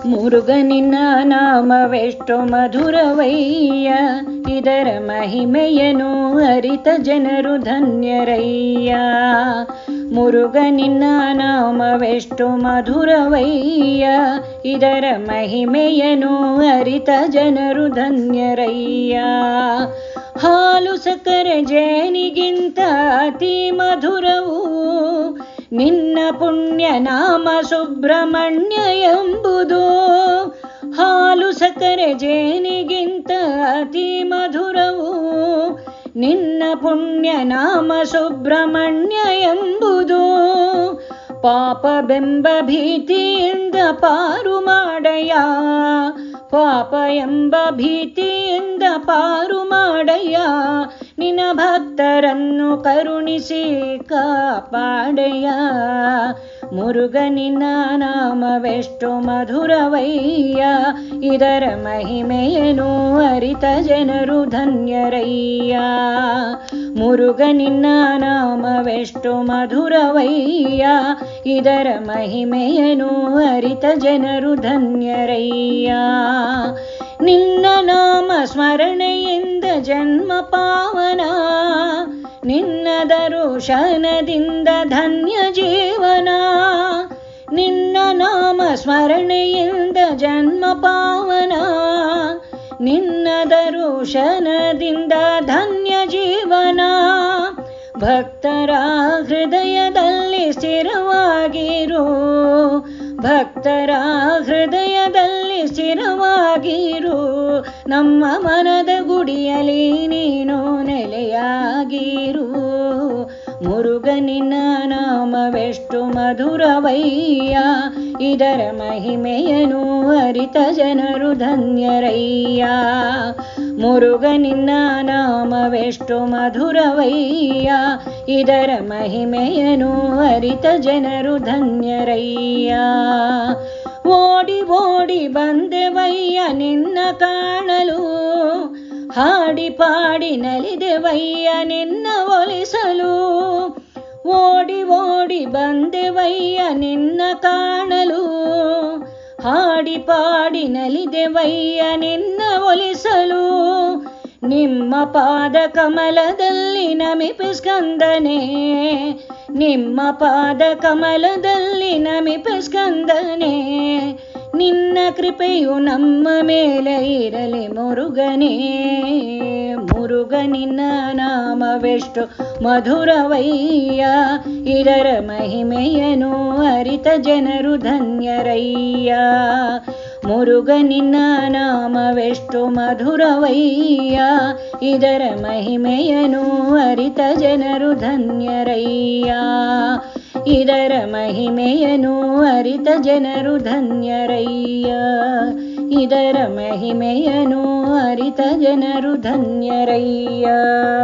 ಮುರುಗನಿನ ನಾಮವೆಷ್ಟು ಮಧುರವಯ್ಯ, ಇದರ ಮಹಿಮೆಯನ್ನು ಅರಿತ ಜನರು ಧನ್ಯರಯ್ಯ. ಮುರುಗನಿನ ನಾಮವೆಷ್ಟು ಮಧುರವಯ್ಯ, ಇದರ ಮಹಿಮೆಯನ್ನು ಅರಿತ ಜನರು ಧನ್ಯರಯ್ಯ. ಹಾಲು ಸಕ್ಕರೆ ಜೇನಿಗಿಂತ ಅತಿ ಮಧುರವು ನಿನ್ನ ಪುಣ್ಯ ನಾಮ ಸುಬ್ರಹ್ಮಣ್ಯ ಎಂಬುದು. ಹಾಲು ಸಕ್ಕರೆ ಜೇನಿಗಿಂತ ಅತಿ ಮಧುರವು ನಿನ್ನ ಪುಣ್ಯ ನಾಮ ಸುಬ್ರಹ್ಮಣ್ಯ ಎಂಬುದು. ಪಾಪ ಬೆಂಬ ಭೀತಿಯಿಂದ ಪಾರು ಮಾಡಯ್ಯ, ಪಾಪ ಎಂಬ ಭೀತಿಯಿಂದ ಪಾರು ಮಾಡಯ್ಯ. ನಿನ್ನ ಭಕ್ತರನ್ನು ಕರುಣಿಸಿ ಕಾಪಾಡಯ್ಯ. ಮುರುಗನಿನ ನಾಮವೆಷ್ಟು ಮಧುರವಯ್ಯ, ಇದರ ಮಹಿಮೆಯನ್ನು ಅರಿತ ಜನರು ಧನ್ಯರಯ್ಯ. ಮುರುಗನಿನ ನಾಮವೆಷ್ಟು ಮಧುರವಯ್ಯ, ಇದರ ಮಹಿಮೆಯನ್ನು ಅರಿತ ಜನರು ಧನ್ಯರಯ್ಯ. ನಿನ್ನ ನಾಮ ಸ್ಮರಣೆಯಿಂದ ಜನ್ಮ ಪಾವನ, ನಿನ್ನ ದರುಶನದಿಂದ ಧನ್ಯ ಜೀವನ. ನಿನ್ನ ನಾಮ ಸ್ಮರಣೆಯಿಂದ ಜನ್ಮ ಪಾವನ, ನಿನ್ನ ದರುಶನದಿಂದ ಧನ್ಯ ಜೀವನ. ಭಕ್ತರ ಹೃದಯದಲ್ಲಿ ಸ್ಥಿರವಾಗಿರು, ಭಕ್ತರ ಹೃದಯದಲ್ಲಿ ಸ್ಥಿರವಾಗಿರು. ನಮ್ಮ ಮನದ ಗುಡಿಯಲ್ಲಿ ನೀನು ನೆಲೆಯಾಗಿರು. ಮುರುಗನಿನ ನಾಮವೆಷ್ಟು ಮಧುರವಯ್ಯ, ಇದರ ಮಹಿಮೆಯನ್ನು ಅರಿತ ಜನರು ಧನ್ಯರಯ್ಯ. ಮುರುಗನಿನ ನಾಮವೆಷ್ಟು ಮಧುರವಯ್ಯ, ಇದರ ಮಹಿಮೆಯನ್ನು ಅರಿತ ಜನರು ಧನ್ಯರಯ್ಯ. ಓಡಿ ಓಡಿ ಬಂದೆವಯ್ಯ ನಿನ್ನ ಕಾಣಲು, ಹಾಡಿ ಪಾಡಿ ನಲಿದೆವಯ್ಯ ನಿನ್ನ ಒಲಿಸಲು. ಓಡಿ ಓಡಿ ಬಂದೆವಯ್ಯ ನಿನ್ನ ಕಾಣಲು, ಹಾಡಿ ಪಾಡಿ ನಲಿದೆವಯ್ಯ ನಿನ್ನ ಒಲಿಸಲು. ನಿಮ್ಮ ಪಾದ ಕಮಲದಲ್ಲಿ ನಮಿಪೆ ಸ್ಕಂದನೆ, ನಿಮ್ಮ ಪಾದ ಕಮಲದಲ್ಲಿ ನಮಿಪೆ ಸ್ಕಂದನೆ. ನಿನ್ನ ಕೃಪೆಯು ನಮ್ಮ ಮೇಲೆ ಇರಲಿ ಮುರುಗನೇ. ಮುರುಗನಿನ ನಾಮವೆಷ್ಟು ಮಧುರವಯ್ಯ, ಇದರ ಮಹಿಮೆಯನ್ನು ಅರಿತ ಜನರು ಧನ್ಯರಯ್ಯ. ಮುರುಗನಿನ ನಾಮವೆಷ್ಟು ಮಧುರವಯ್ಯ, ಇದರ ಮಹಿಮೆಯನ್ನು ಅರಿತ ಜನರು ಧನ್ಯರಯ್ಯ. ಇದರ ಮಹಿಮೆಯನ್ನು ಅರಿತ ಜನರು ಧನ್ಯರಯ್ಯ. ಇದರ ಮಹಿಮೆಯನ್ನು ಅರಿತ ಜನರು ಧನ್ಯರಯ್ಯ.